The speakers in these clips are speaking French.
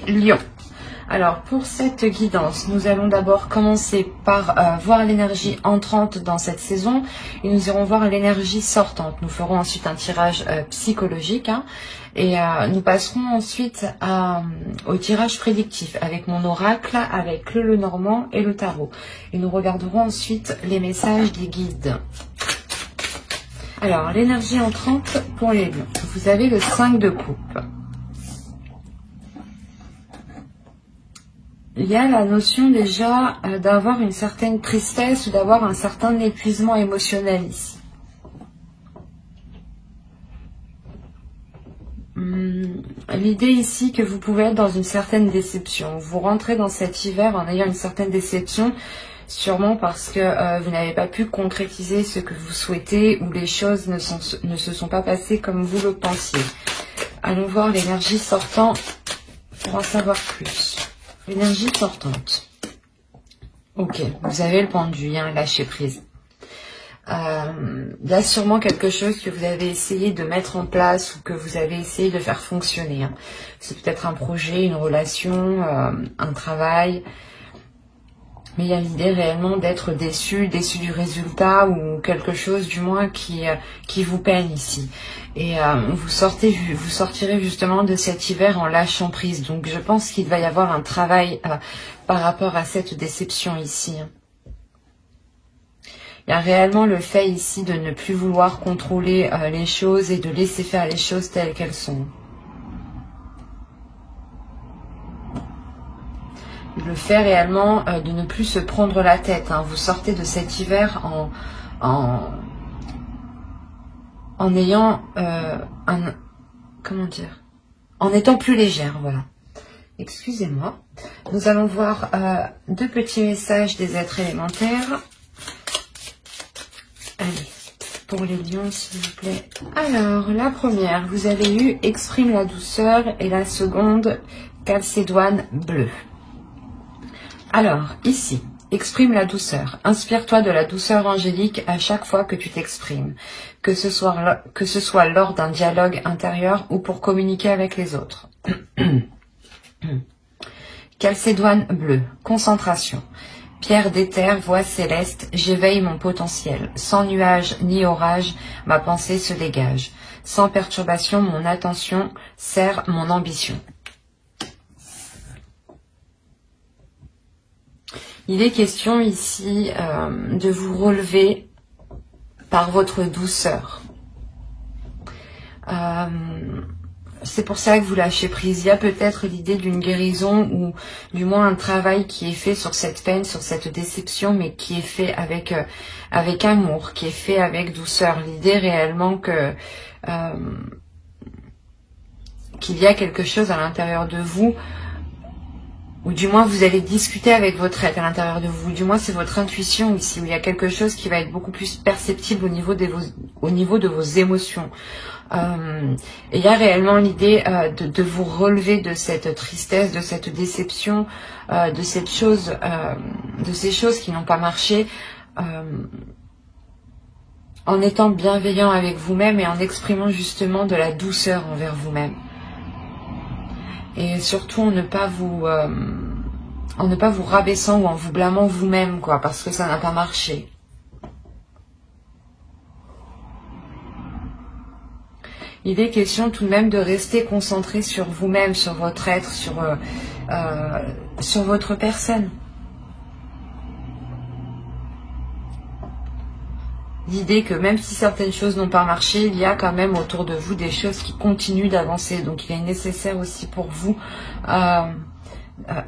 Lion. Alors pour cette guidance, nous allons d'abord commencer par voir l'énergie entrante dans cette saison et nous irons voir l'énergie sortante. Nous ferons ensuite un tirage psychologique et nous passerons ensuite au tirage prédictif avec mon oracle, avec le Lenormand et le tarot. Et nous regarderons ensuite les messages des guides. Alors l'énergie entrante pour les lions. Vous avez le 5 de coupe. Il y a la notion déjà d'avoir une certaine tristesse ou d'avoir un certain épuisement émotionnel ici. L'idée ici que vous pouvez être dans une certaine déception. Vous rentrez dans cet hiver en ayant une certaine déception, sûrement parce que vous n'avez pas pu concrétiser ce que vous souhaitez ou les choses ne se sont pas passées comme vous le pensiez. Allons voir l'énergie sortante pour en savoir plus. L'énergie sortante. Ok, vous avez le pendu, lâcher prise. Il y a sûrement quelque chose que vous avez essayé de mettre en place ou que vous avez essayé de faire fonctionner. C'est peut-être un projet, une relation, un travail. Mais il y a l'idée réellement d'être déçu du résultat ou quelque chose du moins qui vous peine ici. Et vous sortirez justement de cet hiver en lâchant prise. Donc je pense qu'il va y avoir un travail par rapport à cette déception ici. Il y a réellement le fait ici de ne plus vouloir contrôler les choses et de laisser faire les choses telles qu'elles sont. Le fait réellement de ne plus se prendre la tête. Vous sortez de cet hiver en ayant en étant plus légère, voilà. Excusez-moi. Nous allons voir deux petits messages des êtres élémentaires. Allez, pour les lions, s'il vous plaît. Alors, la première, vous avez eu exprime la douceur et la seconde, calcédoine bleue. Alors, ici, exprime la douceur. Inspire-toi de la douceur angélique à chaque fois que tu t'exprimes, que ce soit lors d'un dialogue intérieur ou pour communiquer avec les autres. Calcédoine bleue, concentration. Pierre d'éther, voix céleste, j'éveille mon potentiel. Sans nuage ni orage, ma pensée se dégage. Sans perturbation, mon attention sert mon ambition. Il est question ici de vous relever par votre douceur. C'est pour ça que vous lâchez prise. Il y a peut-être l'idée d'une guérison ou du moins un travail qui est fait sur cette peine, sur cette déception, mais qui est fait avec amour, qui est fait avec douceur. L'idée réellement que qu'il y a quelque chose à l'intérieur de vous, ou du moins vous allez discuter avec votre être à l'intérieur de vous, du moins c'est votre intuition ici, où il y a quelque chose qui va être beaucoup plus perceptible au niveau de vos émotions. Et il y a réellement l'idée de vous relever de cette tristesse, de cette déception, de ces choses qui n'ont pas marché, en étant bienveillant avec vous-même et en exprimant justement de la douceur envers vous-même. Et surtout en ne pas vous rabaissant ou en vous blâmant vous-même, parce que ça n'a pas marché. Il est question tout de même de rester concentré sur vous-même, sur votre être, sur votre personne. L'idée que même si certaines choses n'ont pas marché, il y a quand même autour de vous des choses qui continuent d'avancer. Donc il est nécessaire aussi pour vous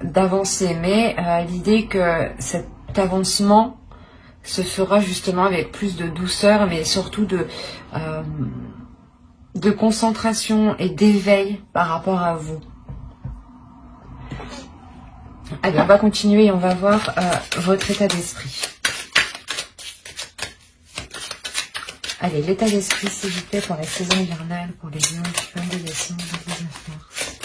d'avancer. Mais l'idée que cet avancement se fera justement avec plus de douceur, mais surtout de concentration et d'éveil par rapport à vous. Allez, on va continuer et on va voir votre état d'esprit. Allez, l'état d'esprit, s'il vous plaît, pour la saison hivernale, pour les lions du 22 décembre au 19 mars.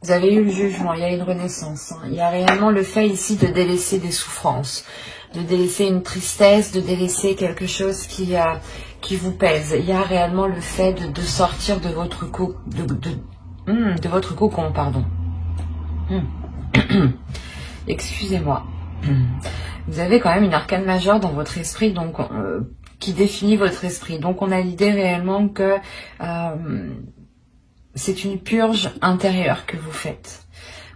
Vous avez eu le jugement, il y a une renaissance. Il y a réellement le fait ici de délaisser des souffrances, de délaisser une tristesse, de délaisser quelque chose qui vous pèse. Il y a réellement le fait de sortir de votre de votre cocon, pardon. Excusez-moi. Vous avez quand même une arcane majeure dans votre esprit, donc qui définit votre esprit. Donc on a l'idée réellement que c'est une purge intérieure que vous faites.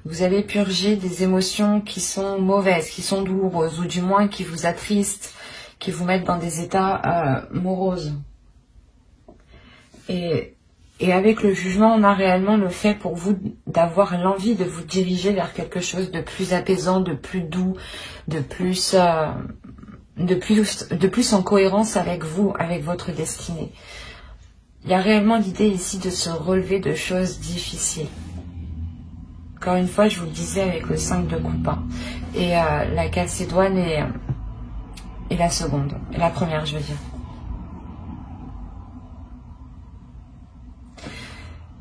Vous allez purger des émotions qui sont mauvaises, qui sont douloureuses, ou du moins qui vous attristent, qui vous mettent dans des états moroses. Et avec le jugement, on a réellement le fait pour vous d'avoir l'envie de vous diriger vers quelque chose de plus apaisant, de plus doux, de plus en cohérence avec vous, avec votre destinée. Il y a réellement l'idée ici de se relever de choses difficiles. Encore une fois, je vous le disais avec le 5 de coupe. Et la Calcédoine et la seconde. Et la première, je veux dire.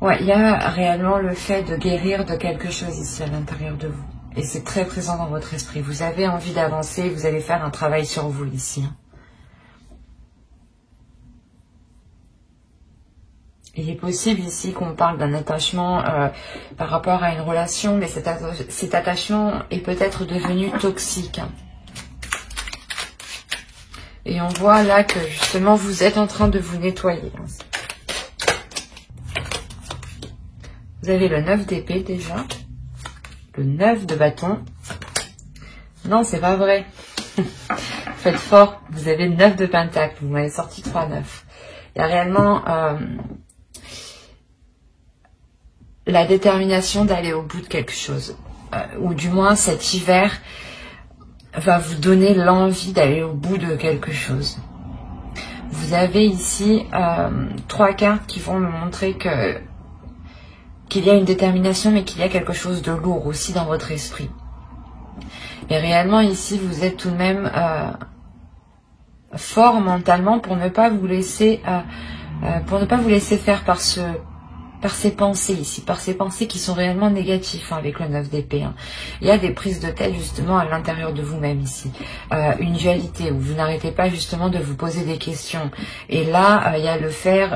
Ouais, il y a réellement le fait de guérir de quelque chose ici à l'intérieur de vous. Et c'est très présent dans votre esprit. Vous avez envie d'avancer, vous allez faire un travail sur vous ici. Il est possible ici qu'on parle d'un attachement par rapport à une relation, mais cet attachement est peut-être devenu toxique. Et on voit là que justement vous êtes en train de vous nettoyer. Vous avez le 9 d'épée déjà, le 9 de bâton. Non, c'est pas vrai. Faites fort, vous avez le 9 de pentacle, vous m'avez sorti 3-9. Il y a réellement... la détermination d'aller au bout de quelque chose. Ou du moins cet hiver va vous donner l'envie d'aller au bout de quelque chose. Vous avez ici 3 cartes qui vont me montrer qu'il y a une détermination, mais qu'il y a quelque chose de lourd aussi dans votre esprit. Et réellement ici vous êtes tout de même fort mentalement pour ne pas vous laisser faire par ces pensées ici, par ces pensées qui sont réellement négatives avec le 9 d'épée. Il y a des prises de tête justement à l'intérieur de vous-même ici. Une dualité où vous n'arrêtez pas justement de vous poser des questions. Et là, il y a le fait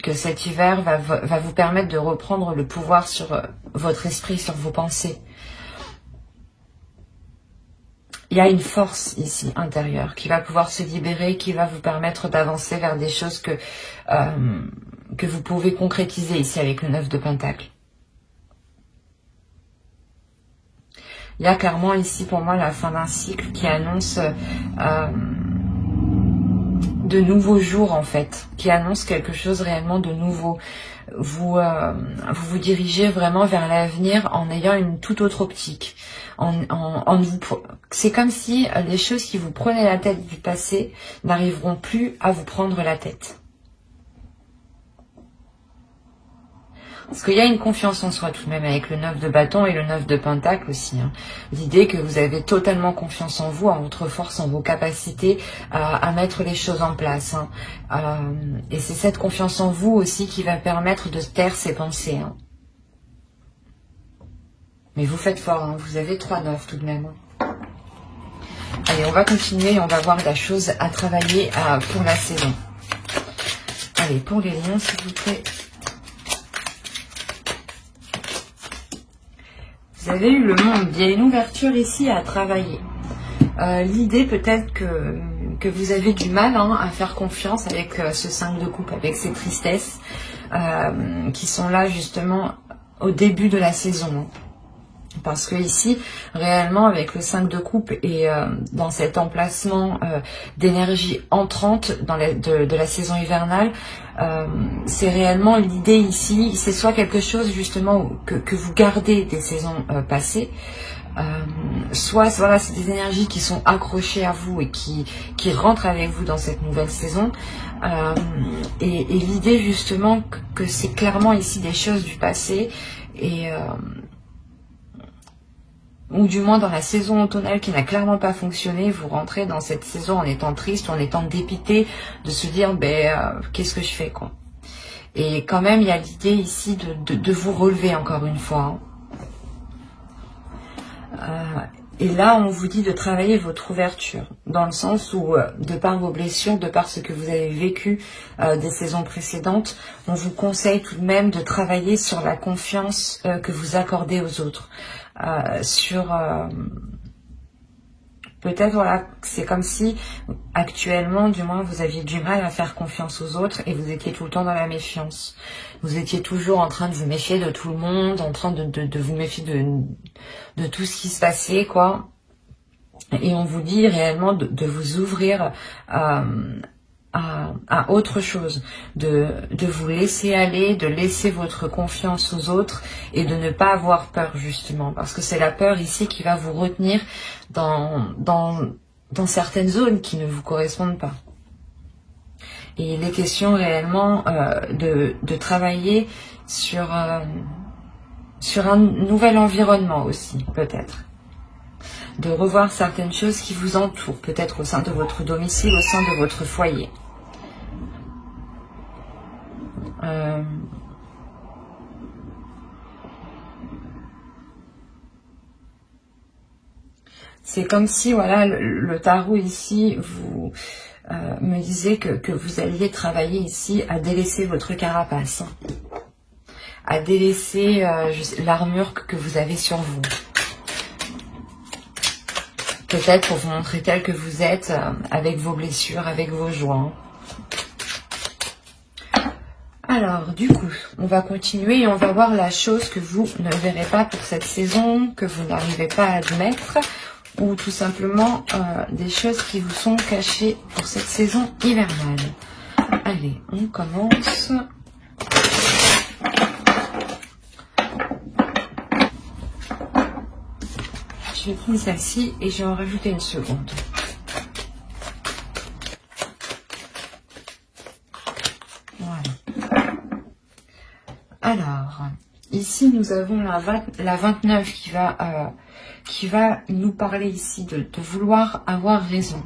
que cet hiver va vous permettre de reprendre le pouvoir sur votre esprit, sur vos pensées. Il y a une force ici intérieure qui va pouvoir se libérer, qui va vous permettre d'avancer vers des choses que vous pouvez concrétiser ici avec le 9 de pentacle. Il y a clairement ici pour moi la fin d'un cycle qui annonce de nouveaux jours en fait, qui annonce quelque chose réellement de nouveau. Vous vous dirigez vraiment vers l'avenir en ayant une toute autre optique. C'est comme si les choses qui vous prenaient la tête du passé n'arriveront plus à vous prendre la tête. Parce qu'il y a une confiance en soi tout de même avec le 9 de bâton et le 9 de pentacle aussi. L'idée que vous avez totalement confiance en vous, en votre force, en vos capacités à mettre les choses en place. Et c'est cette confiance en vous aussi qui va permettre de taire ces pensées. Mais vous faites fort, vous avez 3-9 tout de même. Allez, on va continuer et on va voir la chose à travailler pour la saison. Allez, pour les lions, s'il vous plaît. Vous avez eu le monde, il y a une ouverture ici à travailler. L'idée peut-être que vous avez du mal à faire confiance avec ce 5 de coupe, avec ces tristesses qui sont là justement au début de la saison. Parce que ici, réellement, avec le 5 de coupe et dans cet emplacement d'énergie entrante de la saison hivernale, c'est réellement l'idée ici, c'est soit quelque chose justement que vous gardez des saisons passées, soit voilà, c'est des énergies qui sont accrochées à vous et qui rentrent avec vous dans cette nouvelle saison. Et l'idée justement que c'est clairement ici des choses du passé ou du moins dans la saison automnale qui n'a clairement pas fonctionné, vous rentrez dans cette saison en étant triste, en étant dépité, de se dire qu'est-ce que je fais quoi. Et quand même, il y a l'idée ici de vous relever encore une fois. Et là, on vous dit de travailler votre ouverture, dans le sens où, de par vos blessures, de par ce que vous avez vécu des saisons précédentes, on vous conseille tout de même de travailler sur la confiance que vous accordez aux autres. Peut-être, voilà, c'est comme si, actuellement, du moins, vous aviez du mal à faire confiance aux autres et vous étiez tout le temps dans la méfiance. Vous étiez toujours en train de vous méfier de tout le monde, en train de vous méfier de tout ce qui se passait, quoi. Et on vous dit réellement de vous ouvrir à autre chose, de vous laisser aller, de laisser votre confiance aux autres et de ne pas avoir peur, justement, parce que c'est la peur ici qui va vous retenir dans certaines zones qui ne vous correspondent pas. Et il est question réellement de travailler sur un nouvel environnement aussi, peut-être. De revoir certaines choses qui vous entourent, peut-être au sein de votre domicile, au sein de votre foyer. C'est comme si, voilà, le tarot ici vous me disait que vous alliez travailler ici à délaisser votre carapace, à délaisser l'armure que vous avez sur vous. Peut-être pour vous montrer tel que vous êtes, avec vos blessures, avec vos joies. Alors, du coup, on va continuer et on va voir la chose que vous ne verrez pas pour cette saison, que vous n'arrivez pas à admettre, ou tout simplement des choses qui vous sont cachées pour cette saison hivernale. Allez, on commence. Je vais prendre celle-ci et je vais en rajouter une seconde. Voilà. Alors, ici nous avons la 29 qui va nous parler ici de vouloir avoir raison.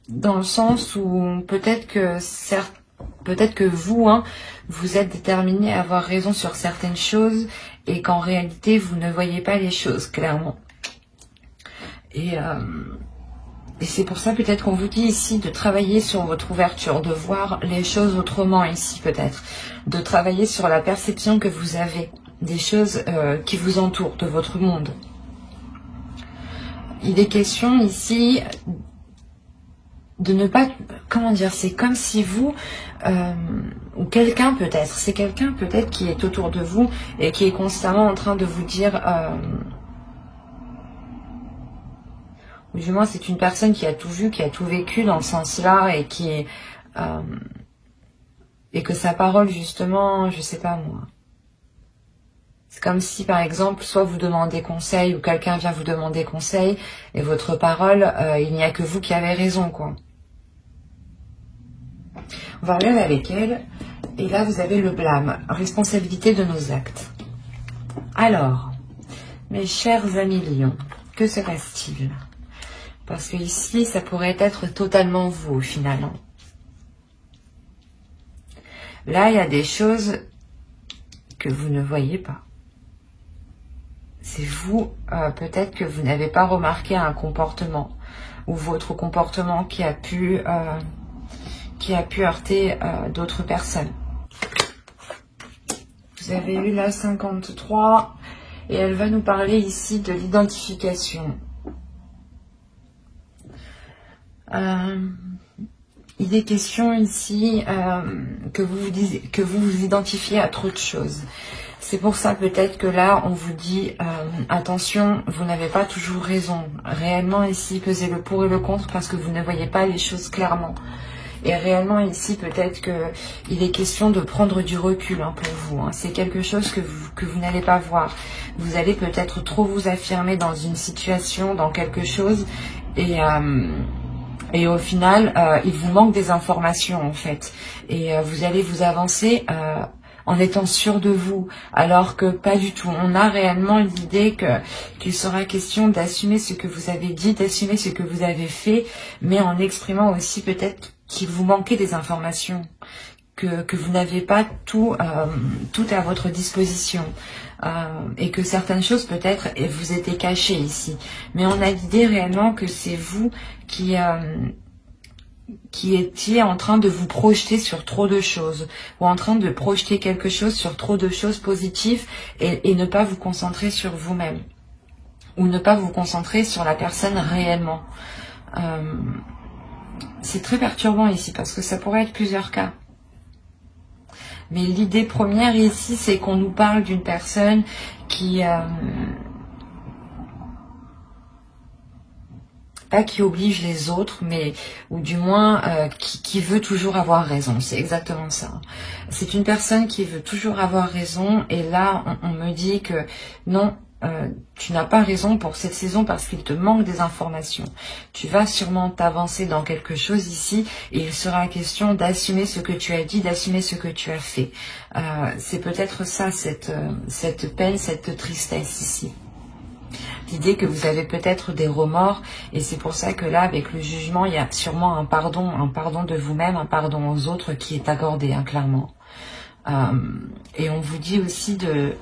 Dans le sens où peut-être que vous, vous êtes déterminé à avoir raison sur certaines choses et qu'en réalité, vous ne voyez pas les choses clairement. Et c'est pour ça peut-être qu'on vous dit ici de travailler sur votre ouverture, de voir les choses autrement ici peut-être, de travailler sur la perception que vous avez des choses qui vous entourent, de votre monde. Il est question ici de ne pas, comment dire, c'est comme si vous, ou quelqu'un peut-être, c'est quelqu'un peut-être qui est autour de vous et qui est constamment en train de vous dire, ou du moins c'est une personne qui a tout vu, qui a tout vécu dans ce sens-là et qui est, et que sa parole justement, je sais pas moi. C'est comme si, par exemple, soit vous demandez conseil ou quelqu'un vient vous demander conseil et votre parole, il n'y a que vous qui avez raison, quoi. On va regarder avec elle. Et là, vous avez le blâme, responsabilité de nos actes. Alors, mes chers amis lions, que se passe-t-il? Parce que ici, ça pourrait être totalement vous, au final. Là, il y a des choses que vous ne voyez pas. C'est vous, peut-être que vous n'avez pas remarqué un comportement ou votre comportement qui a pu heurter d'autres personnes. Vous avez eu la 53 et elle va nous parler ici de l'identification. Il est question ici que vous vous identifiez à trop de choses. C'est pour ça peut-être que là, on vous dit, attention, vous n'avez pas toujours raison. Réellement ici, pesez le pour et le contre parce que vous ne voyez pas les choses clairement. Et réellement ici, peut-être qu'il est question de prendre du recul pour vous. C'est quelque chose que vous n'allez pas voir. Vous allez peut-être trop vous affirmer dans une situation, dans quelque chose. Et au final, il vous manque des informations en fait. Et vous allez vous avancer en étant sûr de vous, alors que pas du tout. On a réellement l'idée qu'il sera question d'assumer ce que vous avez dit, d'assumer ce que vous avez fait, mais en exprimant aussi peut-être qu'il vous manquait des informations, que vous n'avez pas tout à votre disposition, et que certaines choses peut-être vous étaient cachées ici. Mais on a l'idée réellement que c'est vous qui étiez en train de vous projeter sur trop de choses, ou en train de projeter quelque chose sur trop de choses positives, et ne pas vous concentrer sur vous-même, ou ne pas vous concentrer sur la personne réellement. C'est très perturbant ici, parce que ça pourrait être plusieurs cas. Mais l'idée première ici, c'est qu'on nous parle d'une personne qui... pas qui oblige les autres, mais ou du moins qui veut toujours avoir raison. C'est exactement ça. C'est une personne qui veut toujours avoir raison, et là on me dit que non, tu n'as pas raison pour cette saison parce qu'il te manque des informations. Tu vas sûrement t'avancer dans quelque chose ici, et il sera question d'assumer ce que tu as dit, d'assumer ce que tu as fait. C'est peut-être ça, cette peine, cette tristesse ici. L'idée que vous avez peut-être des remords, et c'est pour ça que là, avec le jugement, il y a sûrement un pardon de vous-même, un pardon aux autres qui est accordé, hein, clairement. Et on vous dit aussi de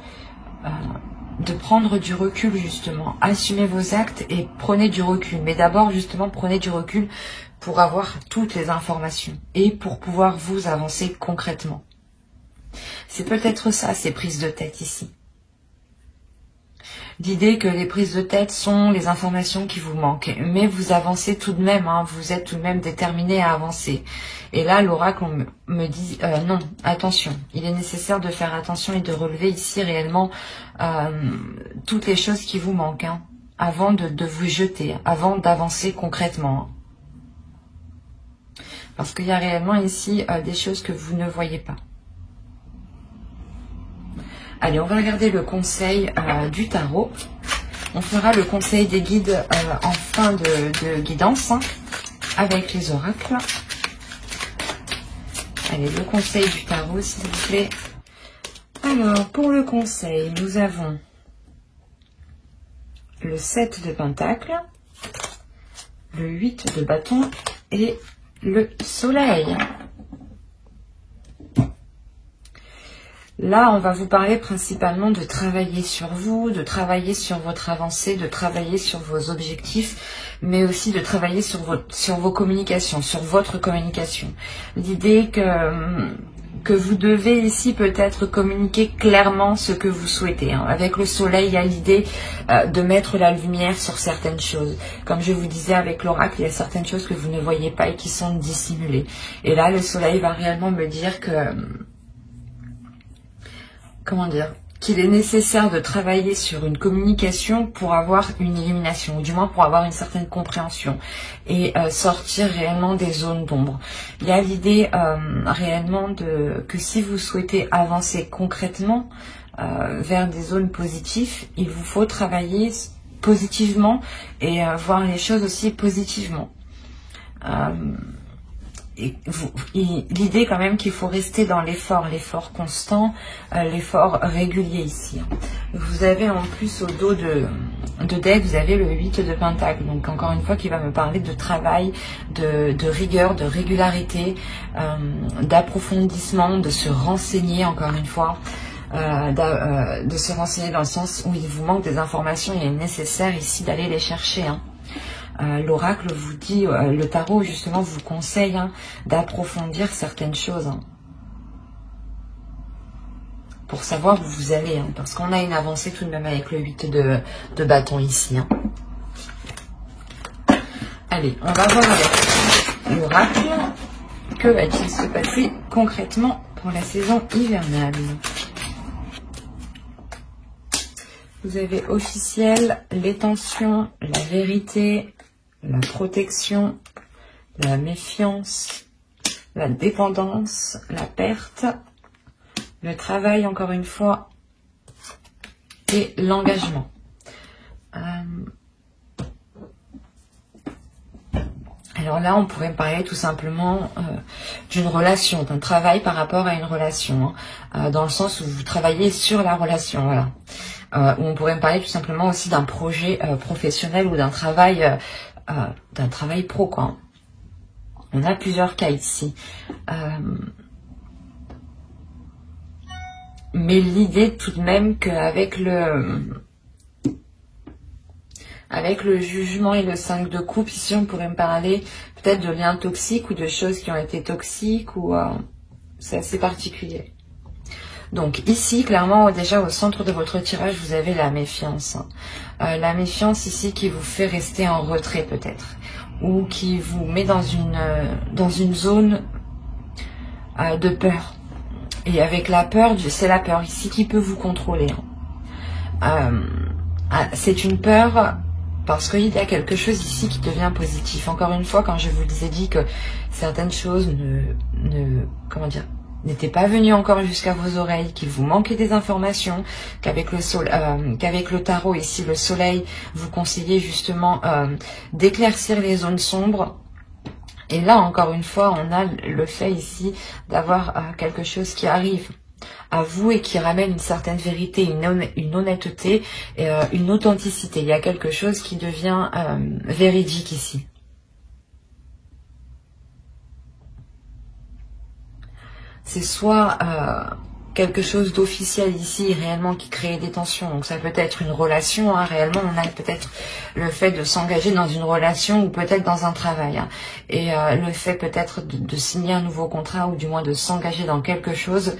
prendre du recul, justement. Assumez vos actes et prenez du recul. Mais d'abord, justement, prenez du recul pour avoir toutes les informations et pour pouvoir vous avancer concrètement. C'est peut-être ça, ces prises de tête ici. L'idée que les prises de tête sont les informations qui vous manquent. Mais vous avancez tout de même, hein, vous êtes tout de même déterminé à avancer. Et là, l'oracle me dit, non, attention. Il est nécessaire de faire attention et de relever ici réellement toutes les choses qui vous manquent, hein, avant de vous jeter, avant d'avancer concrètement. Parce qu'il y a réellement ici des choses que vous ne voyez pas. Allez, on va regarder le conseil du tarot. On fera le conseil des guides en fin de guidance, hein, avec les oracles. Allez, le conseil du tarot, s'il vous plaît. Alors, pour le conseil, nous avons le 7 de Pentacle, le 8 de bâton et le soleil. Là, on va vous parler principalement de travailler sur vous, de travailler sur votre avancée, de travailler sur vos objectifs, mais aussi de travailler sur vos communications, sur votre communication. L'idée que vous devez ici peut-être communiquer clairement ce que vous souhaitez, hein. Avec le soleil, il y a l'idée de mettre la lumière sur certaines choses. Comme je vous disais avec l'oracle, il y a certaines choses que vous ne voyez pas et qui sont dissimulées. Et là, le soleil va réellement me dire que... Comment dire, qu'il est nécessaire de travailler sur une communication pour avoir une illumination, ou du moins pour avoir une certaine compréhension, et sortir réellement des zones d'ombre. Il y a l'idée réellement que si vous souhaitez avancer concrètement vers des zones positives, il vous faut travailler positivement et voir les choses aussi positivement. L'idée quand même qu'il faut rester dans l'effort constant, l'effort régulier ici. Vous avez en plus au dos de deck, vous avez le 8 de Pentacle, donc encore une fois qui va me parler de travail, de rigueur, de régularité, d'approfondissement, de se renseigner encore une fois. De se renseigner dans le sens où il vous manque des informations, il est nécessaire ici d'aller les chercher, hein. L'oracle vous dit, le tarot justement vous conseille, hein, d'approfondir certaines choses, hein, pour savoir où vous allez, hein, parce qu'on a une avancée tout de même avec le 8 de bâton ici, hein. Allez, on va voir avec l'oracle que va-t-il se passer concrètement pour la saison hivernale. Vous avez officiel, les tensions, la vérité, la protection, la méfiance, la dépendance, la perte, le travail encore une fois et l'engagement. Alors là, on pourrait parler tout simplement d'une relation, d'un travail par rapport à une relation, hein, dans le sens où vous travaillez sur la relation, voilà. Ou on pourrait me parler tout simplement aussi d'un projet professionnel ou d'un travail pro, quoi. On a plusieurs cas ici. Mais l'idée tout de même qu'avec avec le jugement et le 5 de coupe, ici on pourrait me parler peut-être de liens toxiques ou de choses qui ont été toxiques, ou c'est assez particulier. Donc ici, clairement, déjà au centre de votre tirage, vous avez la méfiance. La méfiance ici qui vous fait rester en retrait peut-être, ou qui vous met dans une zone de peur. Et avec la peur, c'est la peur ici qui peut vous contrôler. C'est une peur parce qu'il y a quelque chose ici qui devient positif. Encore une fois, quand je vous ai dit que certaines choses n'étaient pas venues encore jusqu'à vos oreilles, qu'il vous manquait des informations, qu'avec le tarot ici, le soleil, vous conseillez justement d'éclaircir les zones sombres. Et là, encore une fois, on a le fait ici d'avoir quelque chose qui arrive à vous et qui ramène une certaine vérité, une honnêteté, et, une authenticité. Il y a quelque chose qui devient véridique ici. C'est soit quelque chose d'officiel ici, réellement, qui crée des tensions. Donc ça peut être une relation, hein, réellement, on a peut-être le fait de s'engager dans une relation ou peut-être dans un travail. Hein. Et le fait peut-être de signer un nouveau contrat ou du moins de s'engager dans quelque chose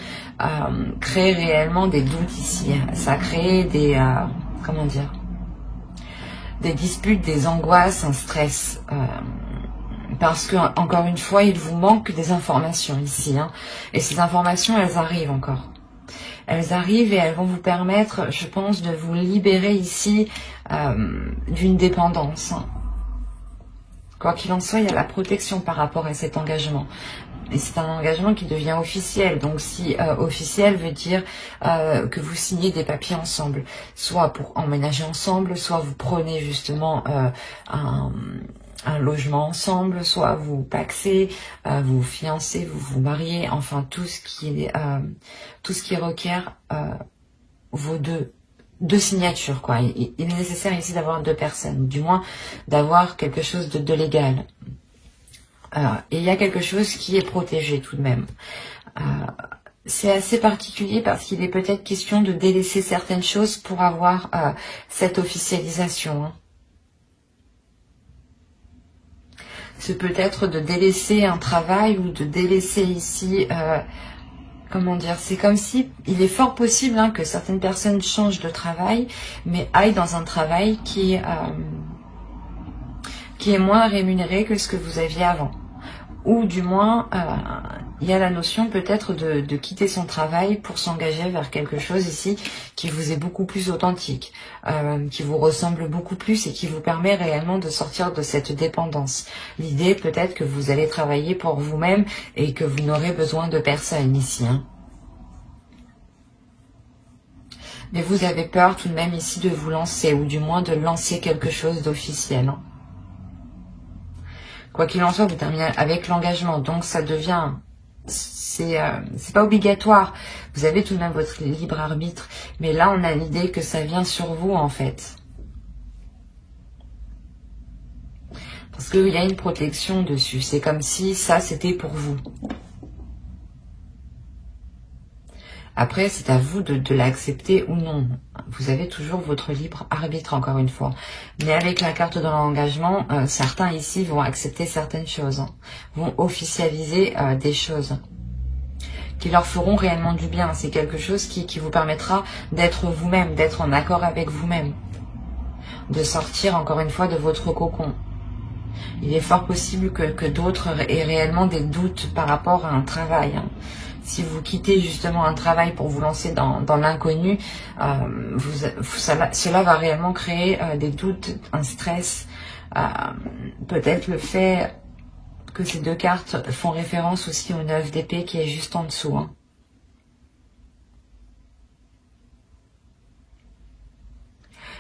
crée réellement des doutes ici. Ça crée des, des disputes, des angoisses, un stress. Parce que, encore une fois, il vous manque des informations ici. Hein. Et ces informations, elles arrivent encore. Elles arrivent et elles vont vous permettre, je pense, de vous libérer ici d'une dépendance. Quoi qu'il en soit, il y a la protection par rapport à cet engagement. Et c'est un engagement qui devient officiel. Donc si officiel veut dire que vous signez des papiers ensemble. Soit pour emménager ensemble, soit vous prenez justement un logement ensemble, soit vous pacsez, vous fiancez, vous vous mariez, enfin tout ce qui requiert vos deux signatures, quoi. Il est nécessaire ici d'avoir 2 personnes, ou du moins d'avoir quelque chose de légal. Et il y a quelque chose qui est protégé tout de même. C'est assez particulier parce qu'il est peut-être question de délaisser certaines choses pour avoir cette officialisation. Hein. C'est peut-être de délaisser un travail ou de délaisser ici, c'est comme si, il est fort possible que certaines personnes changent de travail, mais aillent dans un travail qui est moins rémunéré que ce que vous aviez avant. Ou du moins, il y a la notion peut-être de quitter son travail pour s'engager vers quelque chose ici qui vous est beaucoup plus authentique, qui vous ressemble beaucoup plus et qui vous permet réellement de sortir de cette dépendance. L'idée peut-être que vous allez travailler pour vous-même et que vous n'aurez besoin de personne ici. Hein. Mais vous avez peur tout de même ici de vous lancer, ou du moins de lancer quelque chose d'officiel. Hein. Quoi qu'il en soit, vous terminez avec l'engagement, donc ça devient, c'est pas obligatoire. Vous avez tout de même votre libre arbitre, mais là on a l'idée que ça vient sur vous en fait, parce qu'il y a une protection dessus. C'est comme si ça c'était pour vous. Après, c'est à vous de l'accepter ou non. Vous avez toujours votre libre arbitre, encore une fois. Mais avec la carte de l'engagement, certains ici vont accepter certaines choses, hein, vont officialiser des choses qui leur feront réellement du bien. C'est quelque chose qui vous permettra d'être vous-même, d'être en accord avec vous-même, de sortir, encore une fois, de votre cocon. Il est fort possible que d'autres aient réellement des doutes par rapport à un travail, hein. Si vous quittez justement un travail pour vous lancer dans l'inconnu, cela va réellement créer des doutes, un stress. Peut-être le fait que ces 2 cartes font référence aussi au 9 d'épée qui est juste en dessous. Hein.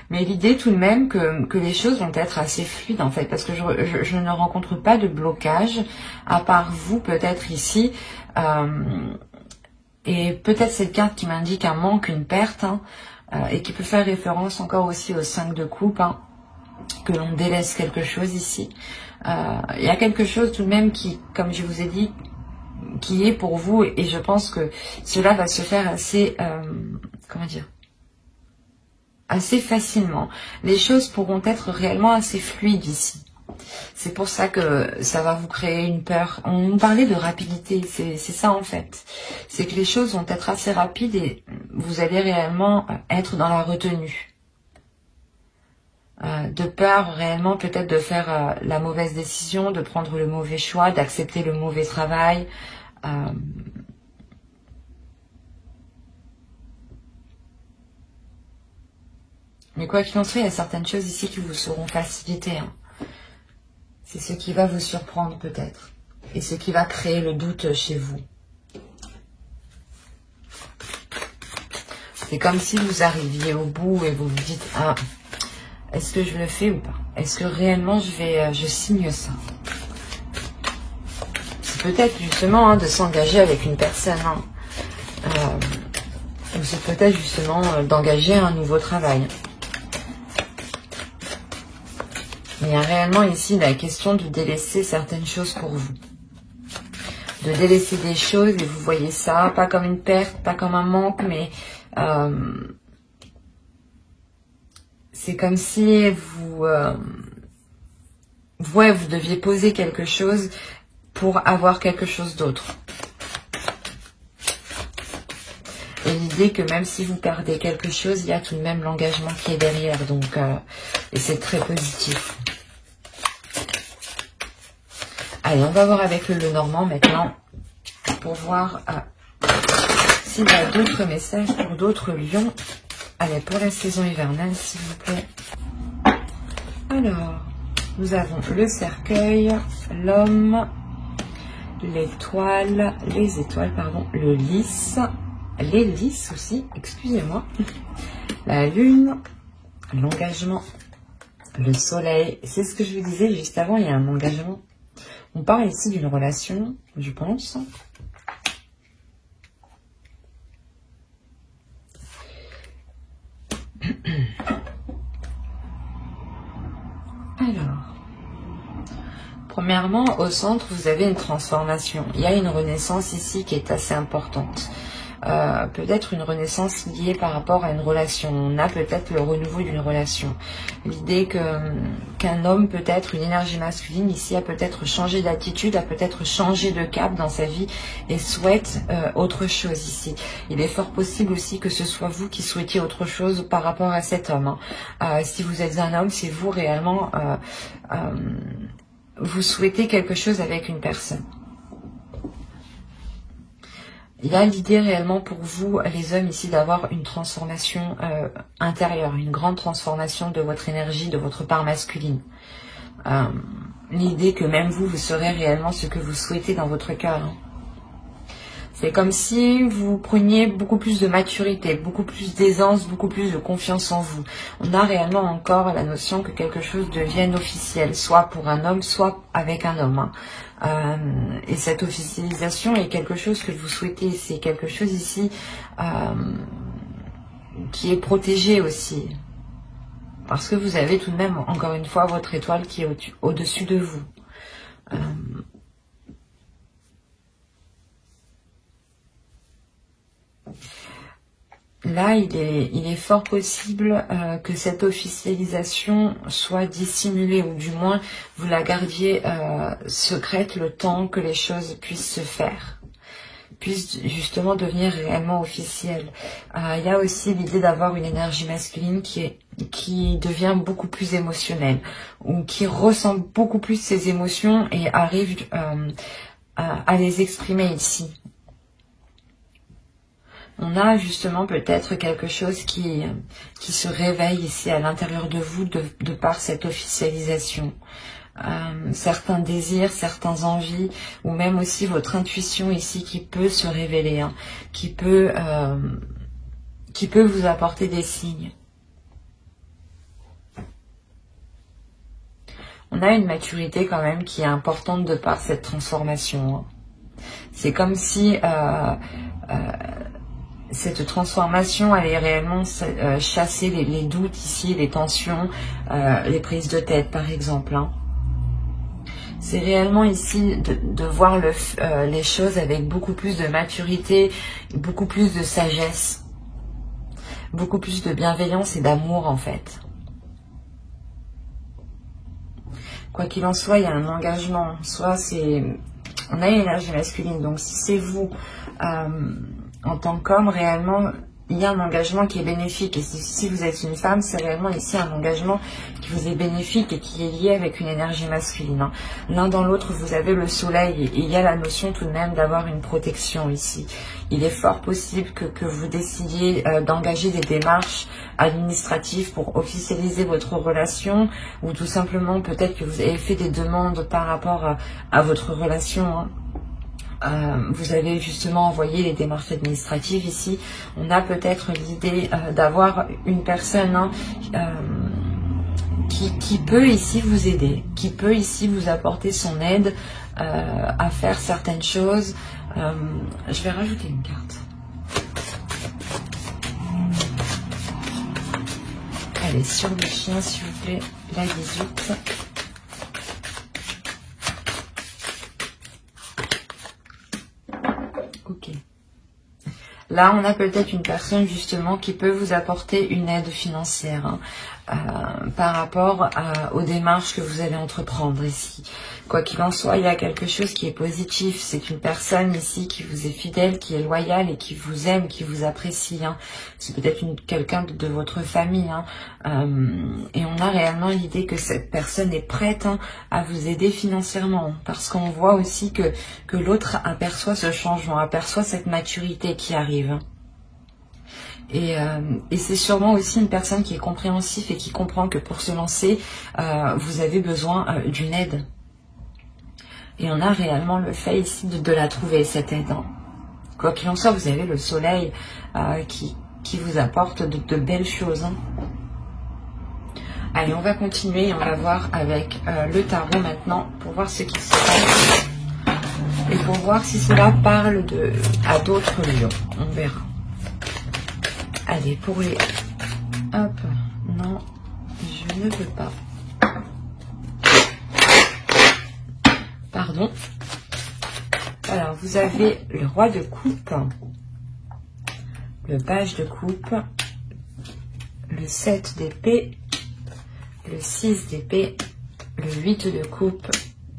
Mais l'idée tout de même que les choses vont être assez fluides en fait, parce que je ne rencontre pas de blocage, à part vous peut-être ici. Et peut-être cette carte qui m'indique un manque, une perte, hein, et qui peut faire référence encore aussi au 5 de coupe, hein, que l'on délaisse quelque chose ici. Il y a quelque chose tout de même qui, comme je vous ai dit, qui est pour vous, et je pense que cela va se faire assez, comment dire, assez facilement. Les choses pourront être réellement assez fluides ici. C'est pour ça que ça va vous créer une peur. On nous parlait de rapidité, c'est ça en fait. C'est que les choses vont être assez rapides et vous allez réellement être dans la retenue. De peur réellement peut-être de faire la mauvaise décision, de prendre le mauvais choix, d'accepter le mauvais travail. Mais quoi qu'il en soit, il y a certaines choses ici qui vous seront facilitées. Hein. C'est ce qui va vous surprendre peut-être. Et ce qui va créer le doute chez vous. C'est comme si vous arriviez au bout et vous vous dites « Ah, est-ce que je le fais ou pas? Est-ce que réellement je signe ça ?» C'est peut-être justement de s'engager avec une personne. Hein. Ou c'est peut-être justement d'engager un nouveau travail. Mais il y a réellement ici la question de délaisser certaines choses pour vous. De délaisser des choses et vous voyez ça, pas comme une perte, pas comme un manque, mais c'est comme si vous deviez poser quelque chose pour avoir quelque chose d'autre. Et l'idée que même si vous perdez quelque chose, il y a tout de même l'engagement qui est derrière. Donc, et c'est très positif. Allez, on va voir avec le Normand maintenant pour voir s'il y a d'autres messages pour d'autres lions. Allez, pour la saison hivernale, s'il vous plaît. Alors, nous avons le cercueil, l'homme, l'étoile, les étoiles, pardon, le lys, les lys aussi, excusez-moi, la lune, l'engagement, le soleil. C'est ce que je vous disais juste avant, il y a un engagement. On parle ici d'une relation, je pense. Alors, premièrement, au centre, vous avez une transformation. Il y a une renaissance ici qui est assez importante. Peut-être une renaissance liée par rapport à une relation. On a peut-être le renouveau d'une relation. L'idée qu'un homme, peut-être une énergie masculine ici, a peut-être changé d'attitude, a peut-être changé de cap dans sa vie et souhaite autre chose ici. Il est fort possible aussi que ce soit vous qui souhaitiez autre chose par rapport à cet homme. Hein. Si vous êtes un homme, c'est vous réellement, vous souhaitez quelque chose avec une personne. Il y a l'idée réellement pour vous, les hommes ici, d'avoir une transformation intérieure, une grande transformation de votre énergie, de votre part masculine. L'idée que même vous, vous serez réellement ce que vous souhaitez dans votre cœur. Hein. C'est comme si vous preniez beaucoup plus de maturité, beaucoup plus d'aisance, beaucoup plus de confiance en vous. On a réellement encore la notion que quelque chose devienne officiel, soit pour un homme, soit avec un homme. Hein. Et cette officialisation est quelque chose que vous souhaitez. C'est quelque chose ici qui est protégé aussi. Parce que vous avez tout de même, encore une fois, votre étoile qui est au-dessus de vous. Là, il est fort possible que cette officialisation soit dissimulée, ou du moins vous la gardiez secrète le temps que les choses puissent se faire, puissent justement devenir réellement officielles. Il y a aussi l'idée d'avoir une énergie masculine qui devient beaucoup plus émotionnelle, ou qui ressent beaucoup plus ses émotions et arrive à les exprimer ici. On a justement peut-être quelque chose qui se réveille ici à l'intérieur de vous de par cette officialisation. Certains désirs, certaines envies, ou même aussi votre intuition ici qui peut se révéler, hein, qui peut vous apporter des signes. On a une maturité quand même qui est importante de par cette transformation. C'est comme si cette transformation allait réellement chasser les doutes ici, les tensions, les prises de tête par exemple. C'est réellement ici de voir les choses avec beaucoup plus de maturité, beaucoup plus de sagesse, beaucoup plus de bienveillance et d'amour en fait. Quoi qu'il en soit, il y a un engagement. Soit c'est... On a une énergie masculine, donc si c'est vous, en tant qu'homme, réellement, il y a un engagement qui est bénéfique. Et si vous êtes une femme, c'est réellement ici un engagement qui vous est bénéfique et qui est lié avec une énergie masculine. L'un dans l'autre, vous avez le soleil et il y a la notion tout de même d'avoir une protection ici. Il est fort possible que vous décidiez d'engager des démarches administratives pour officialiser votre relation ou tout simplement peut-être que vous avez fait des demandes par rapport à votre relation. Vous avez justement envoyé les démarches administratives ici. On a peut-être l'idée d'avoir une personne qui peut ici vous aider, qui peut ici vous apporter son aide à faire certaines choses. Je vais rajouter une carte. Allez, sur le chien s'il vous plaît, la 18. Ok. Là, on a peut-être une personne justement qui peut vous apporter une aide financière par rapport aux démarches que vous allez entreprendre ici. Quoi qu'il en soit, il y a quelque chose qui est positif. C'est une personne ici qui vous est fidèle, qui est loyale et qui vous aime, qui vous apprécie. C'est peut-être quelqu'un de votre famille. Et on a réellement l'idée que cette personne est prête à vous aider financièrement. Parce qu'on voit aussi que l'autre aperçoit ce changement, aperçoit cette maturité qui arrive. Et c'est sûrement aussi une personne qui est compréhensif et qui comprend que pour se lancer, vous avez besoin d'une aide. Et on a réellement le fait ici de la trouver, cette aide. Quoi qu'il en soit, vous avez le soleil qui vous apporte de belles choses. Allez, on va continuer et on va voir avec le tarot maintenant pour voir ce qui se passe. Et pour voir si cela parle à d'autres lions. On verra. Allez, pour les... Hop, non, je ne peux pas. Pardon. Alors, vous avez le roi de coupe, le page de coupe, le 7 d'épée, le 6 d'épée, le 8 de coupe,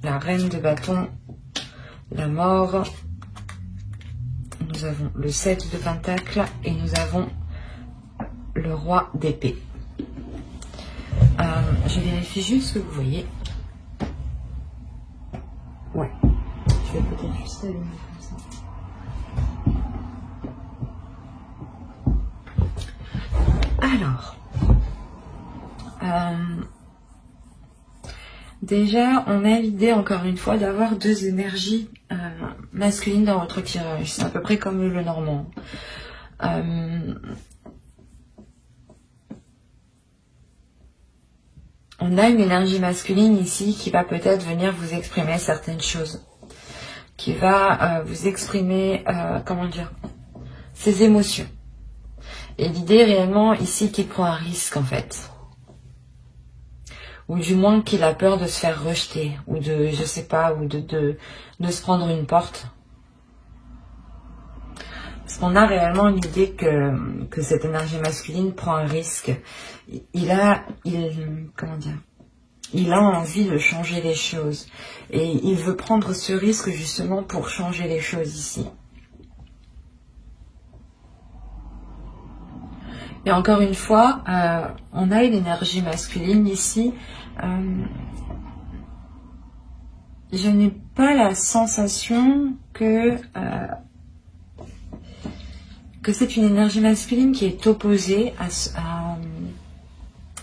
la reine de bâton, la mort, nous avons le 7 de pentacle et nous avons le roi d'épée. Je vérifie juste ce que vous voyez. Ouais. Je vais peut-être juste allumer comme ça. Alors. Déjà, on a l'idée, encore une fois, d'avoir deux énergies masculines dans votre tirage. C'est à peu près comme le normand. On a une énergie masculine ici qui va peut-être venir vous exprimer certaines choses. Qui va vous exprimer, comment dire, ses émotions. Et l'idée réellement ici qu'il prend un risque en fait. Ou du moins qu'il a peur de se faire rejeter. Ou de, je sais pas, ou de se prendre une porte. Parce qu'on a réellement l'idée que cette énergie masculine prend un risque. Il a envie de changer les choses. Et il veut prendre ce risque justement pour changer les choses ici. Et encore une fois, on a une énergie masculine ici. Je n'ai pas la sensation que c'est une énergie masculine qui est opposée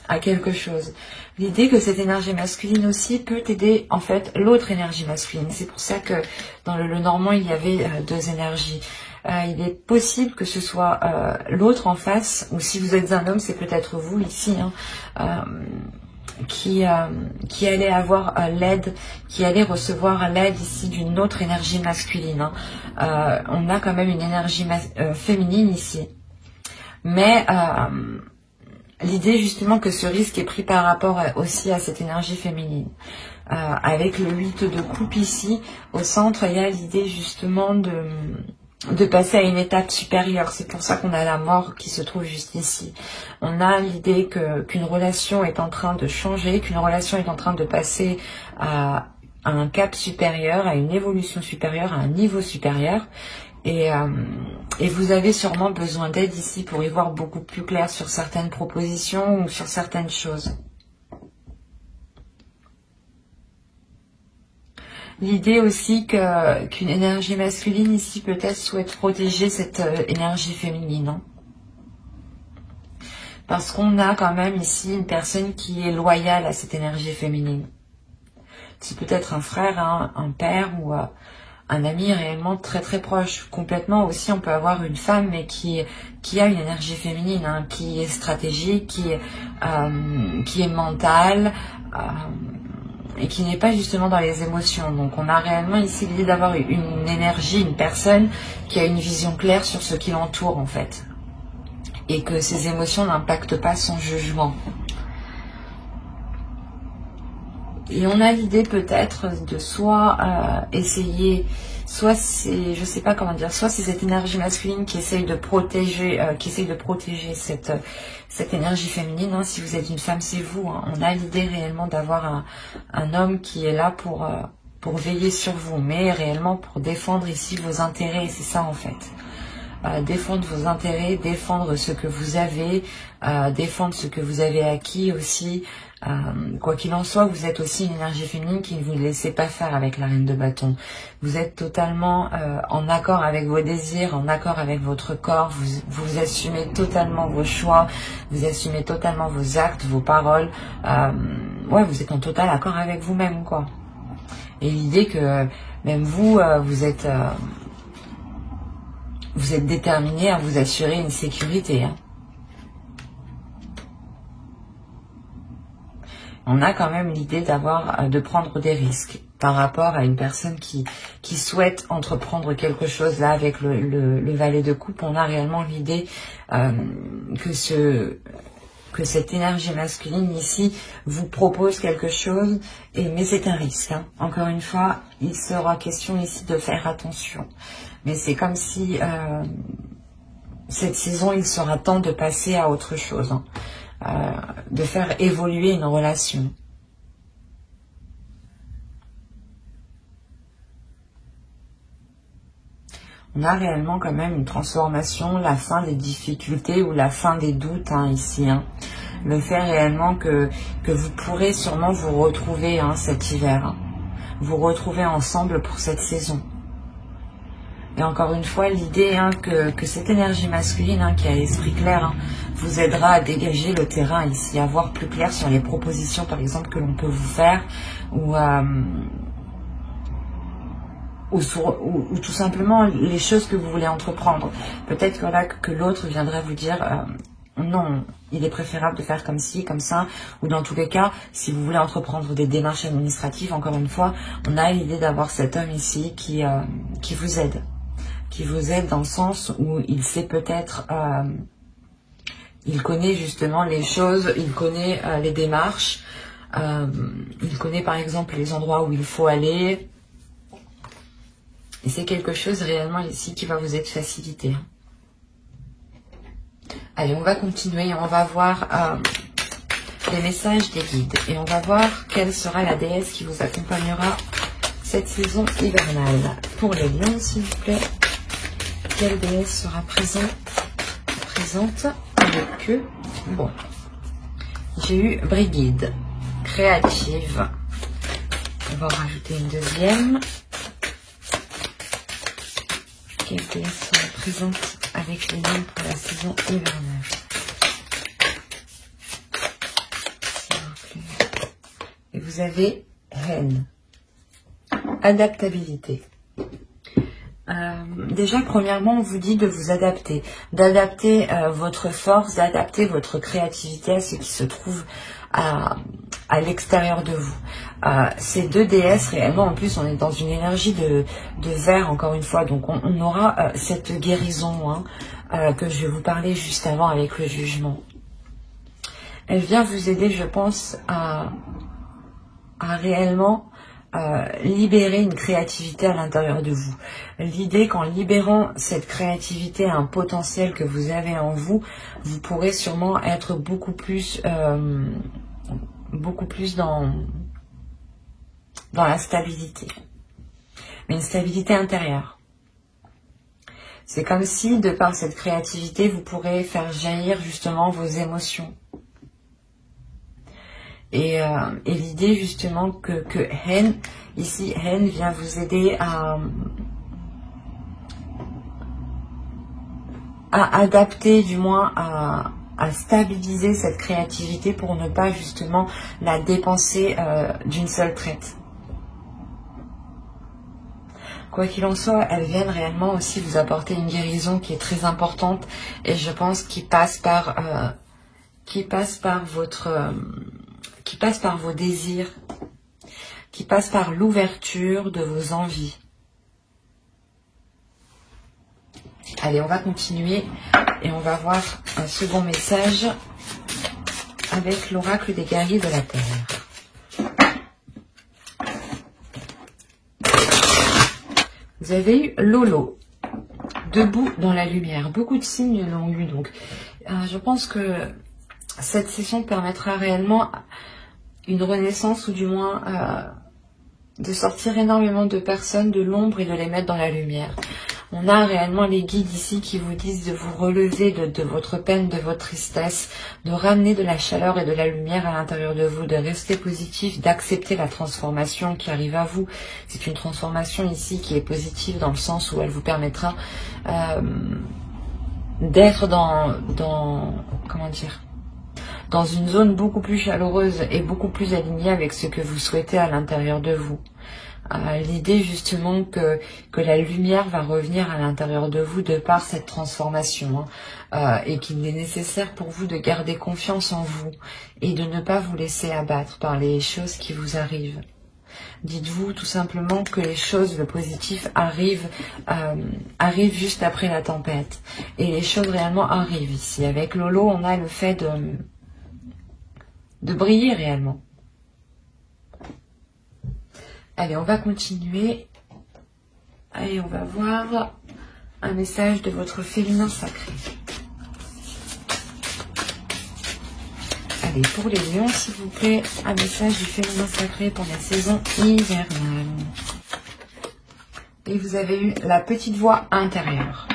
à quelque chose. L'idée que cette énergie masculine aussi peut aider en fait l'autre énergie masculine. C'est pour ça que dans le normand il y avait deux énergies. Il est possible que ce soit l'autre en face, ou si vous êtes un homme, c'est peut-être vous ici, qui allait avoir l'aide, qui allait recevoir l'aide ici d'une autre énergie masculine. Hein. On a quand même une énergie féminine ici. Mais l'idée justement que ce risque est pris par rapport aussi à cette énergie féminine. Avec le 8 de coupe ici, au centre, il y a l'idée justement de passer à une étape supérieure. C'est pour ça qu'on a la mort qui se trouve juste ici. On a l'idée qu'une relation est en train de changer, qu'une relation est en train de passer à un cap supérieur, à une évolution supérieure, à un niveau supérieur. Et vous avez sûrement besoin d'aide ici pour y voir beaucoup plus clair sur certaines propositions ou sur certaines choses. L'idée aussi qu'une énergie masculine ici peut-être souhaite protéger cette énergie féminine. Hein. Parce qu'on a quand même ici une personne qui est loyale à cette énergie féminine. C'est peut-être un frère, hein, un père ou un ami réellement très très proche. Complètement aussi, on peut avoir une femme mais qui a une énergie féminine, hein, qui est stratégique, qui est mentale, et qui n'est pas justement dans les émotions. Donc on a réellement ici l'idée d'avoir une énergie, une personne qui a une vision claire sur ce qui l'entoure en fait. Et que ses émotions n'impactent pas son jugement. Et on a l'idée peut-être de soit essayer, soit c'est, je sais pas comment dire, soit c'est cette énergie masculine qui essaye de protéger, cette énergie féminine. Hein. Si vous êtes une femme, c'est vous. Hein. On a l'idée réellement d'avoir un homme qui est là pour veiller sur vous, mais réellement pour défendre ici vos intérêts. C'est ça en fait. Défendre vos intérêts, défendre ce que vous avez, défendre ce que vous avez acquis aussi. Quoi qu'il en soit, vous êtes aussi une énergie féminine qui ne vous laissez pas faire avec la reine de bâton. Vous êtes totalement en accord avec vos désirs, en accord avec votre corps. Vous assumez totalement vos choix, vous assumez totalement vos actes, vos paroles. Ouais, vous êtes en total accord avec vous-même, quoi. Et l'idée que même vous, vous êtes déterminé à vous assurer une sécurité. Hein. On a quand même l'idée de prendre des risques par rapport à une personne qui souhaite entreprendre quelque chose. Là, avec le valet de coupe, on a réellement l'idée que cette énergie masculine ici vous propose quelque chose, mais c'est un risque. Hein. Encore une fois, il sera question ici de faire attention. Mais c'est comme si cette saison, il sera temps de passer à autre chose. Hein. De faire évoluer une relation. On a réellement quand même une transformation, la fin des difficultés ou la fin des doutes hein, ici. Hein. Le fait réellement que vous pourrez sûrement vous retrouver hein, cet hiver. Hein. Vous retrouver ensemble pour cette saison. Et encore une fois, l'idée hein, que cette énergie masculine hein, qui a l'esprit clair hein, vous aidera à dégager le terrain ici, à voir plus clair sur les propositions par exemple que l'on peut vous faire ou tout simplement les choses que vous voulez entreprendre. Peut-être que l'autre viendrait vous dire non, il est préférable de faire comme ci, comme ça, ou dans tous les cas, si vous voulez entreprendre des démarches administratives, encore une fois, on a l'idée d'avoir cet homme ici qui vous aide. Qui vous aide dans le sens où il sait peut-être, il connaît justement les choses, il connaît les démarches, il connaît par exemple les endroits où il faut aller. Et c'est quelque chose réellement ici qui va vous être facilité. Allez, on va continuer, on va voir les messages des guides. Et on va voir quelle sera la déesse qui vous accompagnera cette saison hivernale. Pour les lions, s'il vous plaît. Quelle déesse sera présente avec eux? Bon, j'ai eu Brigide, créative. On va en rajouter une deuxième. Quelle déesse sera présente avec les lions pour la saison hivernale? S'il vous plaît. Et vous avez Haine, adaptabilité. Déjà, premièrement, on vous dit de vous adapter, d'adapter votre force, d'adapter votre créativité à ce qui se trouve à l'extérieur de vous. Ces deux déesses, réellement, en plus, on est dans une énergie de verre, encore une fois, donc on aura cette guérison que je vais vous parler juste avant avec le jugement. Elle vient vous aider, je pense, à réellement libérer une créativité à l'intérieur de vous. L'idée qu'en libérant cette créativité, un potentiel que vous avez en vous, vous pourrez sûrement être beaucoup plus dans la stabilité. Mais une stabilité intérieure. C'est comme si, de par cette créativité, vous pourrez faire jaillir justement vos émotions. Et l'idée justement que Hen, ici, Hen vient vous aider à adapter, du moins à stabiliser cette créativité pour ne pas justement la dépenser d'une seule traite. Quoi qu'il en soit, elles viennent réellement aussi vous apporter une guérison qui est très importante et je pense qui passe par vos désirs, qui passe par l'ouverture de vos envies. Allez, on va continuer et on va voir un second message avec l'oracle des guerriers de la Terre. Vous avez eu Lolo, debout dans la lumière. Beaucoup de signes l'ont eu, donc je pense que cette session permettra réellement une renaissance ou du moins de sortir énormément de personnes de l'ombre et de les mettre dans la lumière. On a réellement les guides ici qui vous disent de vous relever de votre peine, de votre tristesse, de ramener de la chaleur et de la lumière à l'intérieur de vous, de rester positif, d'accepter la transformation qui arrive à vous. C'est une transformation ici qui est positive dans le sens où elle vous permettra d'être dans une zone beaucoup plus chaleureuse et beaucoup plus alignée avec ce que vous souhaitez à l'intérieur de vous. L'idée justement que la lumière va revenir à l'intérieur de vous de par cette transformation et qu'il est nécessaire pour vous de garder confiance en vous et de ne pas vous laisser abattre par les choses qui vous arrivent. Dites-vous tout simplement que les choses, le positif arrive juste après la tempête et les choses réellement arrivent ici. Avec Lolo, on a le fait de briller réellement. Allez, on va continuer. Allez, on va voir un message de votre féminin sacré. Allez, pour les lions, s'il vous plaît, un message du féminin sacré pour la saison hivernale. Et vous avez eu la petite voix intérieure.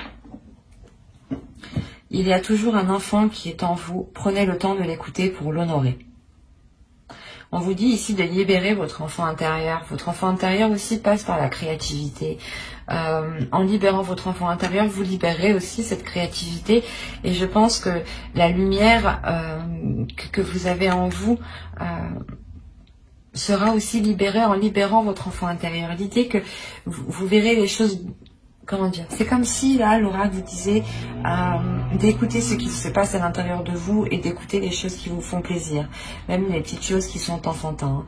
Il y a toujours un enfant qui est en vous. Prenez le temps de l'écouter pour l'honorer. On vous dit ici de libérer votre enfant intérieur. Votre enfant intérieur aussi passe par la créativité. En libérant votre enfant intérieur, vous libérez aussi cette créativité. Et je pense que la lumière que vous avez en vous sera aussi libérée en libérant votre enfant intérieur. L'idée que vous verrez les choses... Comment dire? C'est comme si, là, l'oracle vous disait d'écouter ce qui se passe à l'intérieur de vous et d'écouter les choses qui vous font plaisir. Même les petites choses qui sont enfantines.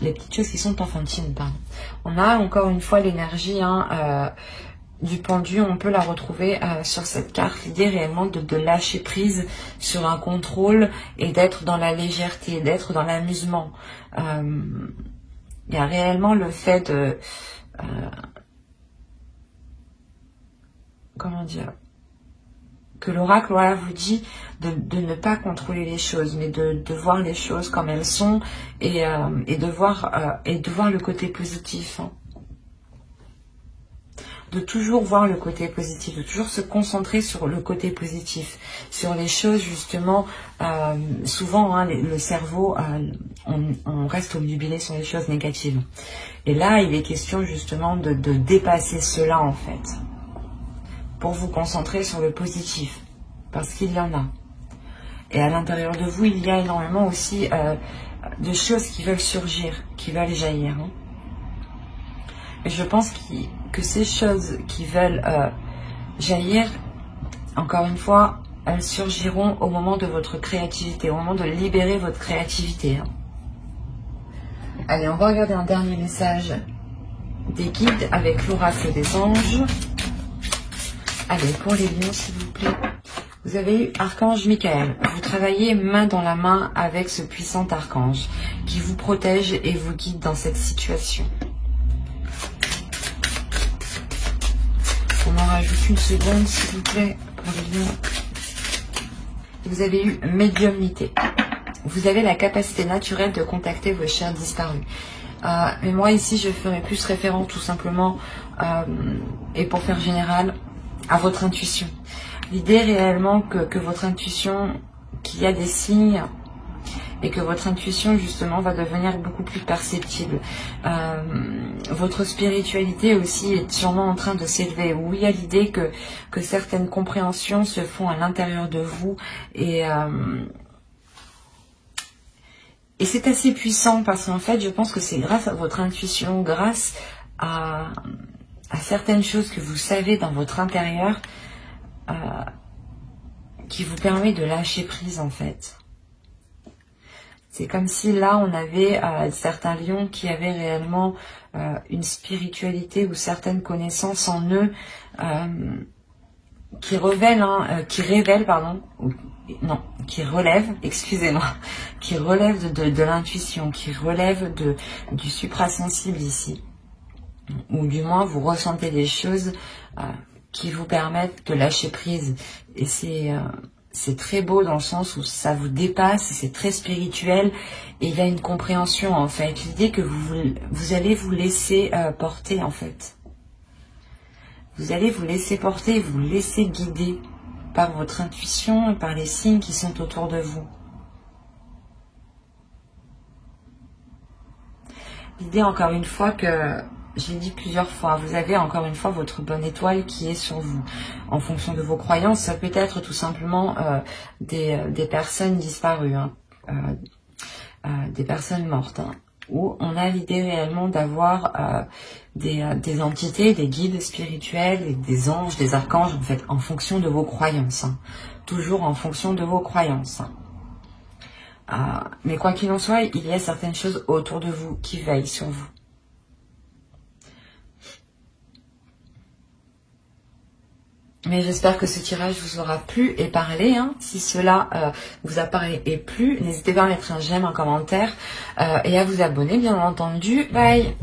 Les petites choses qui sont enfantines, pardon. On a encore une fois l'énergie du pendu, on peut la retrouver sur cette carte. L'idée réellement de lâcher prise sur un contrôle et d'être dans la légèreté, d'être dans l'amusement. Il y a réellement le fait de... comment dire, que l'oracle vous dit de ne pas contrôler les choses, mais de voir les choses comme elles sont et de voir le côté positif. De toujours voir le côté positif, de toujours se concentrer sur le côté positif, sur les choses justement, souvent le cerveau, on reste obnubilé sur les choses négatives. Et là, il est question justement de dépasser cela en fait. Pour vous concentrer sur le positif, parce qu'il y en a. Et à l'intérieur de vous, il y a énormément aussi de choses qui veulent surgir, qui veulent jaillir. Et je pense que ces choses qui veulent jaillir, encore une fois, elles surgiront au moment de votre créativité, au moment de libérer votre créativité. Allez, on va regarder un dernier message des guides avec l'oracle des anges. Allez, pour les lions, s'il vous plaît. Vous avez eu Archange Michael. Vous travaillez main dans la main avec ce puissant archange qui vous protège et vous guide dans cette situation. On en rajoute une seconde, s'il vous plaît, pour les lions. Vous avez eu médiumnité. Vous avez la capacité naturelle de contacter vos chers disparus. Mais moi, ici, je ferai plus référence tout simplement, et pour faire général, à votre intuition. L'idée réellement que votre intuition, qu'il y a des signes et que votre intuition justement va devenir beaucoup plus perceptible. Votre spiritualité aussi est sûrement en train de s'élever. Oui, il y a l'idée que certaines compréhensions se font à l'intérieur de vous et c'est assez puissant parce qu'en fait, je pense que c'est grâce à votre intuition, grâce à certaines choses que vous savez dans votre intérieur qui vous permet de lâcher prise en fait. C'est comme si là on avait certains lions qui avaient réellement une spiritualité ou certaines connaissances en eux qui relèvent, excusez-moi, qui relèvent de l'intuition, qui relèvent du suprasensible ici. Ou du moins vous ressentez des choses qui vous permettent de lâcher prise. Et c'est très beau dans le sens où ça vous dépasse, c'est très spirituel et il y a une compréhension en fait. L'idée que vous allez vous laisser porter en fait. Vous allez vous laisser porter, vous laisser guider par votre intuition et par les signes qui sont autour de vous. L'idée encore une fois que j'ai dit plusieurs fois, vous avez encore une fois votre bonne étoile qui est sur vous. En fonction de vos croyances, ça peut être tout simplement des personnes disparues, des personnes mortes, où on a l'idée réellement d'avoir des entités, des guides spirituels, et des anges, des archanges, en fait, en fonction de vos croyances. Toujours en fonction de vos croyances. Mais quoi qu'il en soit, il y a certaines choses autour de vous qui veillent sur vous. Mais j'espère que ce tirage vous aura plu et parlé. Si cela vous a parlé et plu, n'hésitez pas à mettre un j'aime, un commentaire et à vous abonner, bien entendu. Bye!